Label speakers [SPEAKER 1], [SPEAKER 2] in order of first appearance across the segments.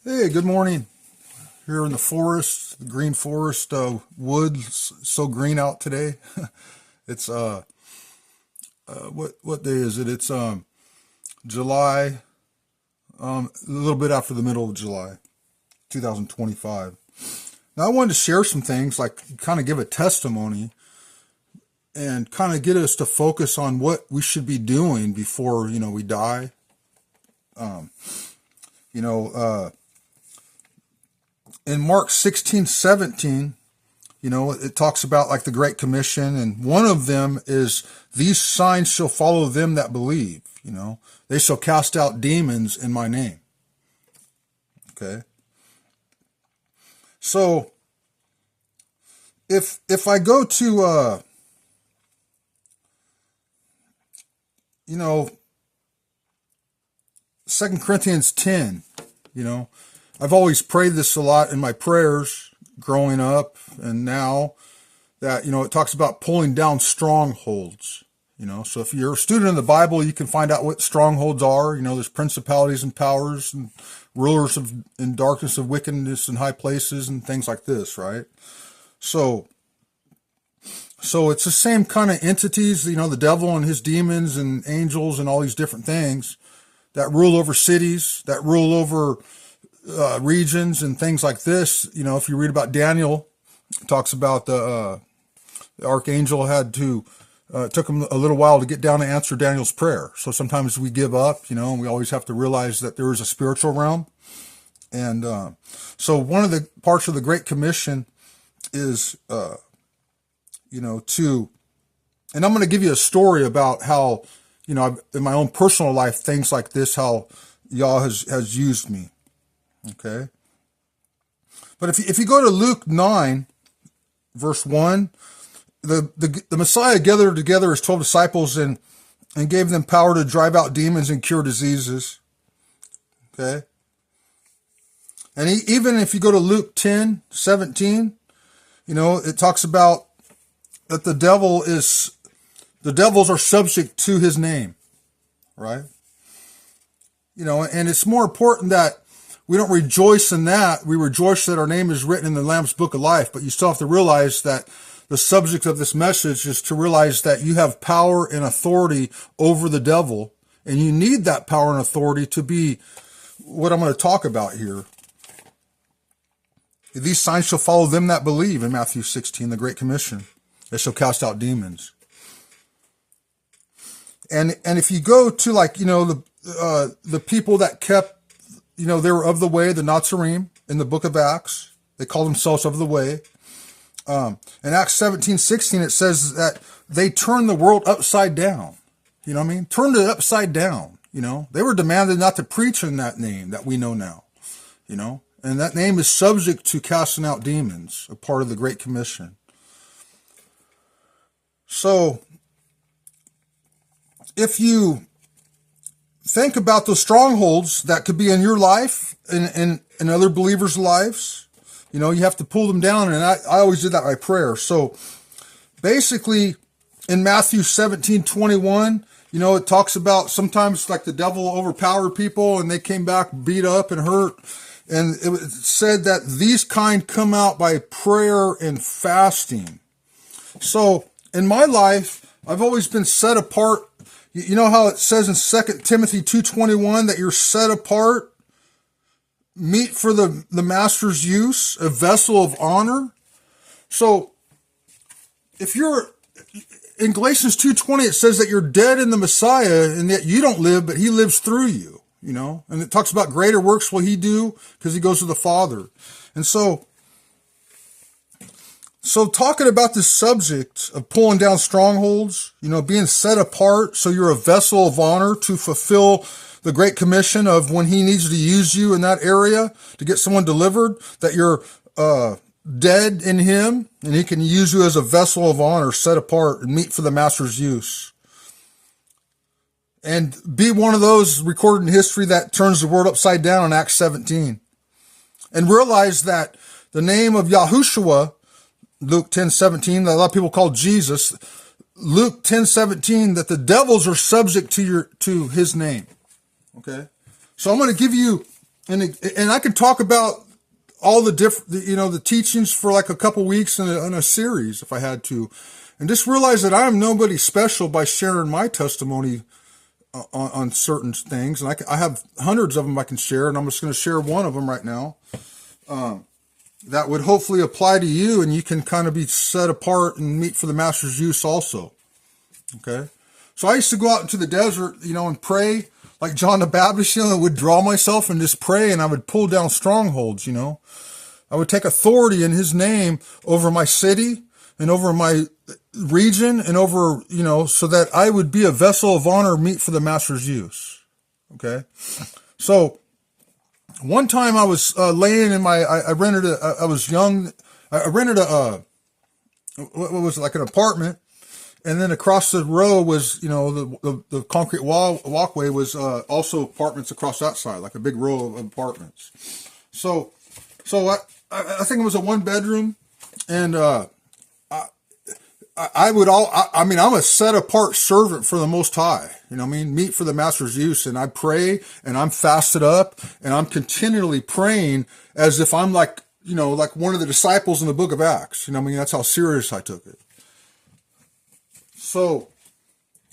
[SPEAKER 1] Hey, good morning. Here in the forest, the green forest, woods, so green out today. It's what day is it? It's July, a little bit after the middle of July, 2025. Now I wanted to share some things, like kind of give a testimony and kind of get us to focus on what we should be doing before we die. Um, you know, uh, in Mark 16:17, it talks about like the Great Commission, and one of them is, these signs shall follow them that believe. They shall cast out demons in my name. Okay. So if I go to you know 2 Corinthians 10, I've always prayed this a lot in my prayers growing up and now, that it talks about pulling down strongholds. So if you're a student of the Bible, you can find out what strongholds are. There's principalities and powers and rulers of in darkness of wickedness in high places and things like this, right? So it's the same kind of entities, the devil and his demons and angels and all these different things that rule over cities, that rule over regions and things like this. If you read about Daniel, it talks about the archangel had to, it took him a little while to get down to answer Daniel's prayer. So sometimes we give up, and we always have to realize that there is a spiritual realm. And so one of the parts of the Great Commission is, and I'm going to give you a story about how, in my own personal life, things like this, how Yah has used me. Okay. But if you go to Luke 9, verse 1, the Messiah gathered together his 12 disciples and gave them power to drive out demons and cure diseases. Okay. And even if you go to Luke 10:17, it talks about that the devils are subject to his name, right? And it's more important that we don't rejoice in that. We rejoice that our name is written in the Lamb's Book of Life, but you still have to realize that the subject of this message is to realize that you have power and authority over the devil, and you need that power and authority to be what I'm going to talk about here. These signs shall follow them that believe, in Matthew 16, the Great Commission. They shall cast out demons. And if you go to the people that kept, they were of the way, the Nazarene, in the book of Acts. They call themselves of the way. In Acts 17:16, it says that they turned the world upside down. You know what I mean? Turned it upside down. They were demanded not to preach in that name that we know now. And that name is subject to casting out demons, a part of the Great Commission. So if you think about those strongholds that could be in your life and in other believers' lives, you have to pull them down. And I always did that by prayer. So basically in Matthew 17:21, it talks about sometimes like the devil overpowered people and they came back beat up and hurt. And it said that these kind come out by prayer and fasting. So in my life, I've always been set apart. You know how it says in 2 Timothy 2:21 that you're set apart, meet for the master's use, a vessel of honor. So if you're in Galatians 2:20, it says that you're dead in the Messiah and that you don't live, but he lives through you, and it talks about greater works will he do because he goes to the Father. And so talking about this subject of pulling down strongholds, being set apart so you're a vessel of honor to fulfill the Great Commission of when he needs to use you in that area to get someone delivered, that you're dead in him and he can use you as a vessel of honor, set apart and meet for the master's use. And be one of those recorded in history that turns the world upside down in Acts 17. And realize that the name of Yahushua, Luke 10:17, that a lot of people call Jesus, Luke 10:17, that the devils are subject to his name. Okay. So I'm going to give you and I could talk about all the different, the teachings for like a couple weeks in a series if I had to, and just realize that I am nobody special by sharing my testimony on certain things. And I have hundreds of them I can share, and I'm just going to share one of them right now. That would hopefully apply to you, and you can kind of be set apart and meet for the master's use also. Okay. So I used to go out into the desert, and pray like John the Baptist, and would draw myself and just pray, and I would pull down strongholds, I would take authority in his name over my city and over my region and over, so that I would be a vessel of honor meet for the master's use. Okay. So one time I was laying in I rented I was young. I rented what was it, like an apartment. And then across the row was, the concrete walkway was also apartments across that side, like a big row of apartments. So I think it was a 1-bedroom, and I'm a set apart servant for the Most High. Meet for the master's use, and I pray, and I'm fasted up, and I'm continually praying as if I'm like one of the disciples in the book of Acts. That's how serious I took it. So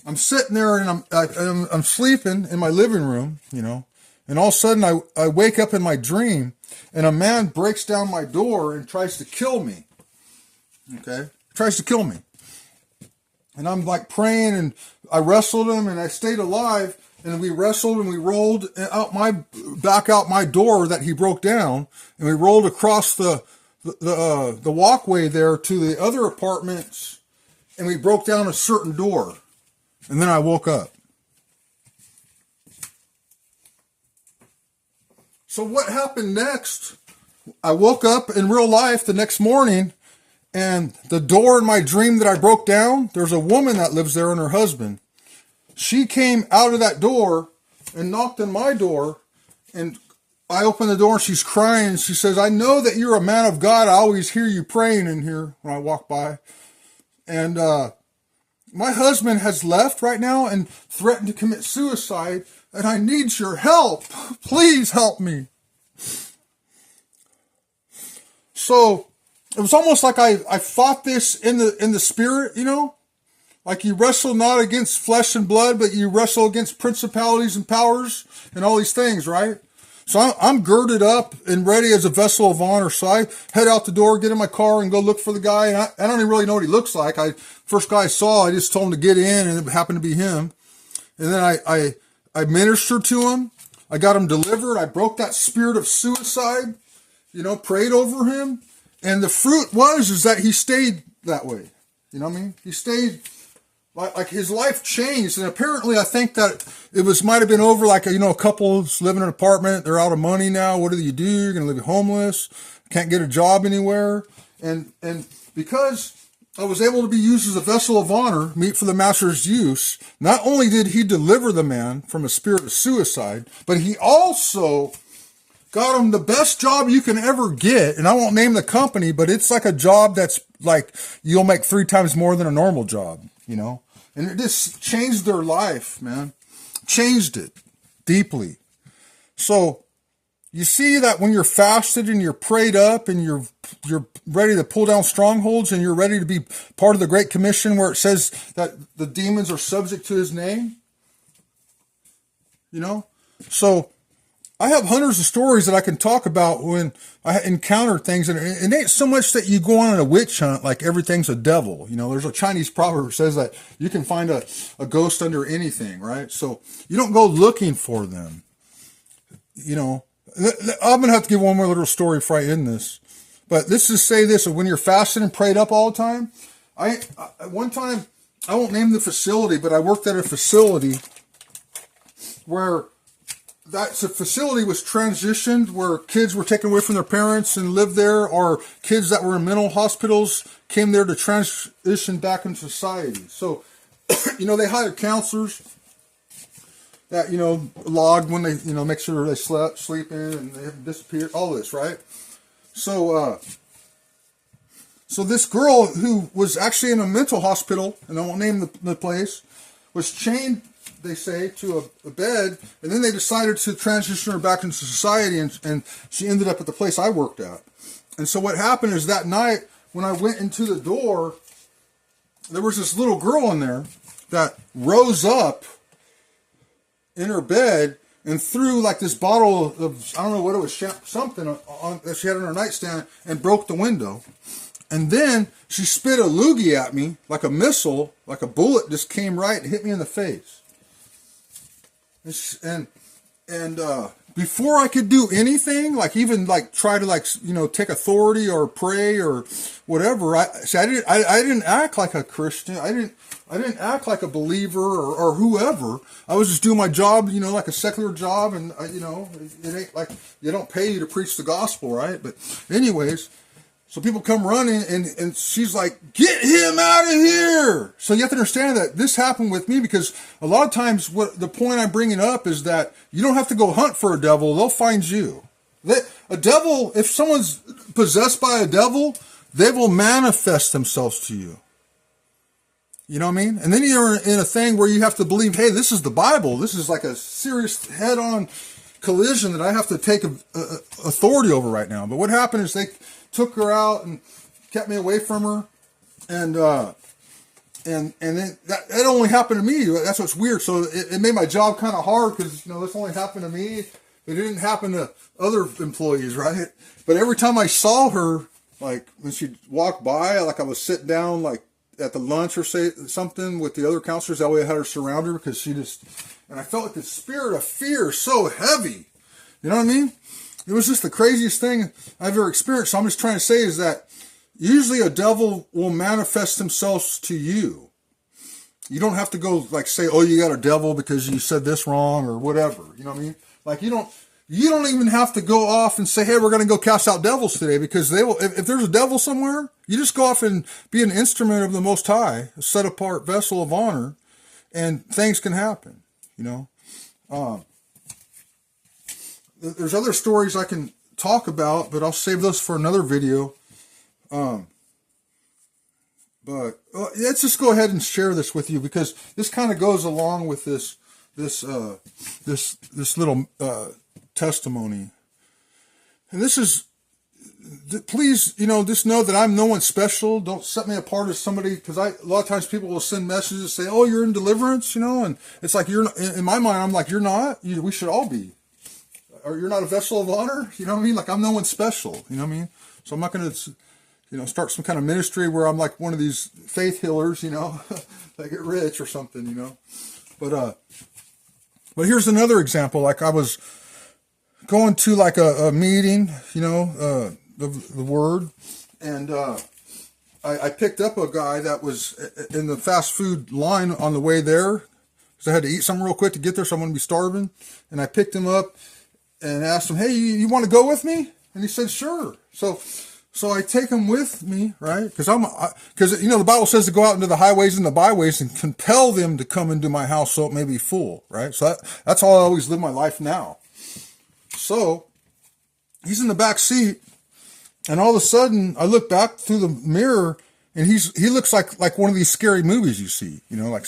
[SPEAKER 1] I'm sitting there, and I'm sleeping in my living room, and all of a sudden I wake up in my dream, and a man breaks down my door and tries to kill me. Okay. Tries to kill me. And I'm like praying, and I wrestled him, and I stayed alive, and we wrestled, and we rolled back out my door that he broke down, and we rolled across the walkway there to the other apartments, and we broke down a certain door, and then I woke up. So what happened next? I woke up in real life the next morning, and the door in my dream that I broke down, there's a woman that lives there and her husband. She came out of that door and knocked on my door, and I opened the door, and she's crying, and she says, "I know that you're a man of God. I always hear you praying in here when I walk by. And my husband has left right now and threatened to commit suicide, and I need your help. Please help me." So it was almost like I fought this in the spirit, like you wrestle not against flesh and blood, but you wrestle against principalities and powers and all these things, right? So I'm girded up and ready as a vessel of honor. So I head out the door, get in my car, and go look for the guy. And I don't even really know what he looks like. First guy I saw, I just told him to get in, and it happened to be him. And then I ministered to him. I got him delivered. I broke that spirit of suicide, prayed over him. And the fruit is that he stayed that way. You know what I mean? He stayed, like his life changed. And apparently I think that it might have been over like, a couple's living in an apartment. They're out of money now. What do you do? You're going to live homeless. Can't get a job anywhere. And because I was able to be used as a vessel of honor, meet for the master's use, not only did he deliver the man from a spirit of suicide, but he also got him the best job you can ever get. And I won't name the company, but it's like a job that's like, you'll make 3 times more than a normal job, and it just changed their life, man. Changed it deeply. So you see that when you're fasted and you're prayed up and you're ready to pull down strongholds and you're ready to be part of the Great Commission where it says that the demons are subject to his name, So I have hundreds of stories that I can talk about when I encounter things, and it ain't so much that you go on a witch hunt like everything's a devil. There's a Chinese proverb that says that you can find a ghost under anything, right? So you don't go looking for them. I'm going to have to give one more little story before I end this. But let's just say this, when you're fasting and prayed up all the time, one time, I won't name the facility, but I worked at a facility where that facility was transitioned, where kids were taken away from their parents and lived there, or kids that were in mental hospitals came there to transition back into society. So, they hired counselors that, logged when they, make sure they sleep in and they haven't disappeared, all this, right? So this girl who was actually in a mental hospital, and I won't name the place, was chained they say, to a bed, and then they decided to transition her back into society, and she ended up at the place I worked at. And so what happened is that night, when I went into the door, there was this little girl in there that rose up in her bed and threw like this bottle of, I don't know what it was, something on that she had on her nightstand, and broke the window. And then she spit a loogie at me, like a missile, like a bullet just came right and hit me in the face. And before I could do anything, like even like try to like, you know, take authority or pray or whatever, I didn't act like a Christian. I didn't act like a believer or whoever. I was just doing my job, you know, like a secular job, and you know, it ain't like they don't pay you to preach the gospel, right? But anyways, so people come running, and she's like, "Get him out of here!" So you have to understand that this happened with me, because a lot of times what the point I'm bringing up is that you don't have to go hunt for a devil. They'll find you. A devil, if someone's possessed by a devil, they will manifest themselves to you. You know what I mean? And then you're in a thing where you have to believe, hey, this is the Bible. This is like a serious head-on collision that I have to take authority over right now. But what happened is they took her out and kept me away from her, and then that only happened to me. That's what's weird. So it made my job kind of hard, because, you know, this only happened to me. It didn't happen to other employees, right? But every time I saw her, like when she'd walk by, like I was sitting down, like at the lunch or say something with the other counselors, that way I had her surround her, because and I felt like the spirit of fear so heavy. You know what I mean? It was just the craziest thing I've ever experienced. So I'm just trying to say is that usually a devil will manifest themselves to you. You don't have to go like say, oh, you got a devil because you said this wrong or whatever. You know what I mean? Like you don't even have to go off and say, hey, we're going to go cast out devils today, because they will. If there's a devil somewhere, you just go off and be an instrument of the Most High, a set apart vessel of honor, and things can happen. You know, there's other stories I can talk about, but I'll save those for another video. But let's just go ahead and share this with you, because this kind of goes along with this little testimony. And this is, please, you know, just know that I'm no one special. Don't set me apart as somebody, because a lot of times people will send messages say, oh, you're in deliverance, you know, and it's like, you're not, in my mind, I'm like, you're not. We should all be. Or you're not a vessel of honor. You know what I mean? Like, I'm no one special. You know what I mean? So I'm not going to, you know, start some kind of ministry where I'm like one of these faith healers, you know, that get rich or something, you know. But here's another example. Like I was going to like a meeting, you know, the word, and I picked up a guy that was in the fast food line on the way there, because I had to eat something real quick to get there, so I'm going to be starving. And I picked him up and asked him, hey, you want to go with me? And he said, sure. So I take him with me, right? Because you know, the Bible says to go out into the highways and the byways and compel them to come into my house so it may be full, right? So that's how I always live my life now. So he's in the back seat, and all of a sudden I look back through the mirror, and he looks like one of these scary movies you see, you know, like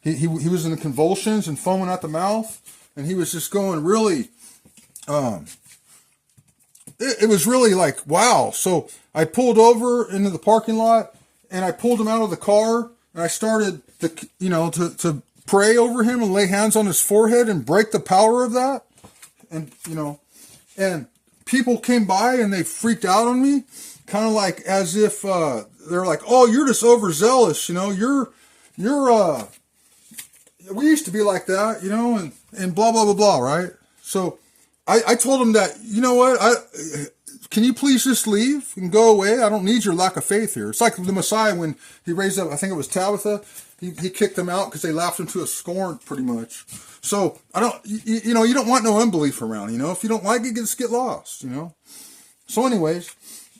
[SPEAKER 1] he was in the convulsions and foaming at the mouth, and he was just going really, it was really like, wow. So I pulled over into the parking lot, and I pulled him out of the car, and I started to pray over him and lay hands on his forehead and break the power of that. And, you know, and people came by and they freaked out on me, kind of like as if, they're like, oh, you're just overzealous. You know, we used to be like that, you know, and blah, blah, blah, blah. Right. So I told him that, you know what, can you please just leave and go away? I don't need your lack of faith here. It's like the Messiah, when he raised up, I think it was Tabitha, he kicked them out because they laughed him to a scorn pretty much. So you don't want no unbelief around, you know. If you don't like it, just get lost, you know. So anyways,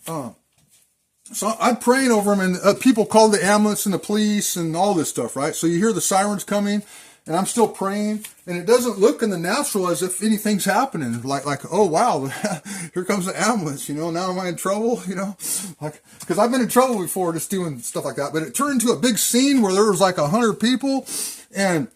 [SPEAKER 1] so I'm praying over him, and people called the ambulance and the police and all this stuff, right? So you hear the sirens coming, and I'm still praying, and it doesn't look in the natural as if anything's happening. Like, oh wow, here comes the ambulance, you know. Now am I in trouble, you know? Like, because I've been in trouble before just doing stuff like that. But it turned into a big scene where there was like 100 people, and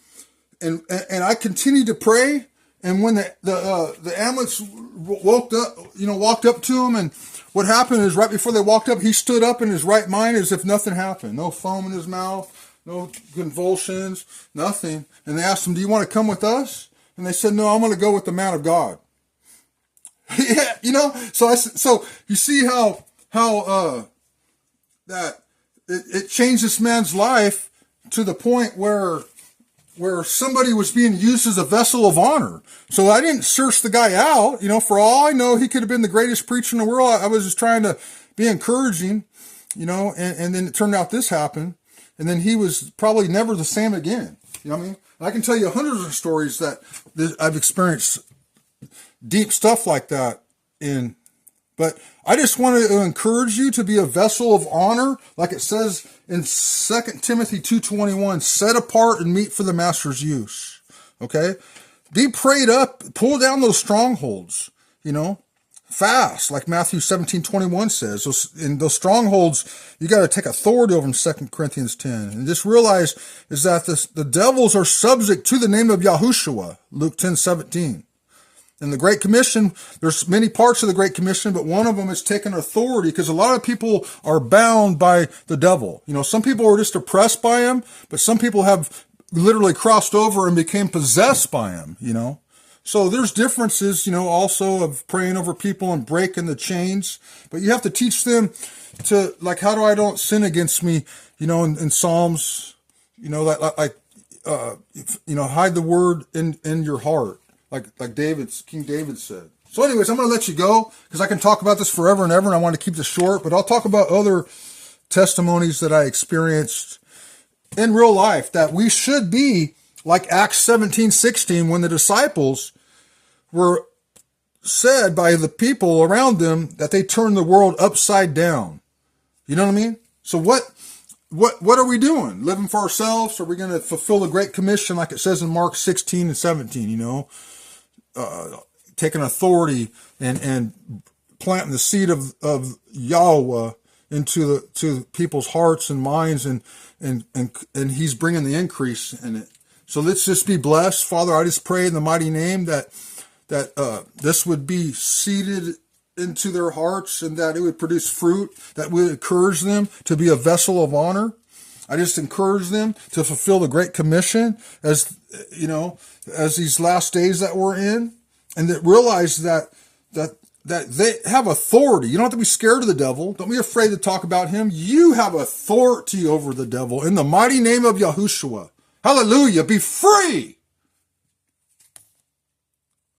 [SPEAKER 1] and I continued to pray. And when the Amaleks walked up to him, and what happened is right before they walked up, he stood up in his right mind as if nothing happened. No foam in his mouth, no convulsions, nothing. And they asked him, "Do you want to come with us?" And they said, "No, I'm going to go with the man of God." Yeah, so you see how that it changed this man's life to the point where somebody was being used as a vessel of honor. So I didn't search the guy out. For all I know, he could have been the greatest preacher in the world. I was just trying to be encouraging, and then it turned out this happened. And then he was probably never the same again. You know what I mean? I can tell you hundreds of stories that I've experienced deep stuff like that in. But I just wanted to encourage you to be a vessel of honor, like it says in 2 Timothy 2:21, set apart and meet for the master's use. Okay? Be prayed up, pull down those strongholds, fast, like Matthew 17:21 says. Those strongholds, you got to take authority over them, 2 Corinthians 10. And just realize is that the devils are subject to the name of Yahushua, Luke 10:17. In the Great Commission, there's many parts of the Great Commission, but one of them is taking authority, because a lot of people are bound by the devil. Some people are just oppressed by him, but some people have literally crossed over and became possessed by him, So there's differences, also of praying over people and breaking the chains, but you have to teach them to, like, how do I don't sin against me, in Psalms, hide the word in your heart. Like King David said. So anyways, I'm going to let you go because I can talk about this forever and ever, and I want to keep this short, but I'll talk about other testimonies that I experienced in real life that we should be like Acts 17:16, when the disciples were said by the people around them that they turned the world upside down. You know what I mean? So what are we doing? Living for ourselves? Or are we going to fulfill the Great Commission like it says in Mark 16 and 17, taking authority and planting the seed of Yahweh to people's hearts and minds, and he's bringing the increase in it. So let's just be blessed. Father, I just pray in the mighty name that this would be seeded into their hearts and that it would produce fruit, that would encourage them to be a vessel of honor. I just encourage them to fulfill the Great Commission as these last days that we're in, and that realize that they have authority. You don't have to be scared of the devil. Don't be afraid to talk about him. You have authority over the devil in the mighty name of Yahushua. Hallelujah. Be free.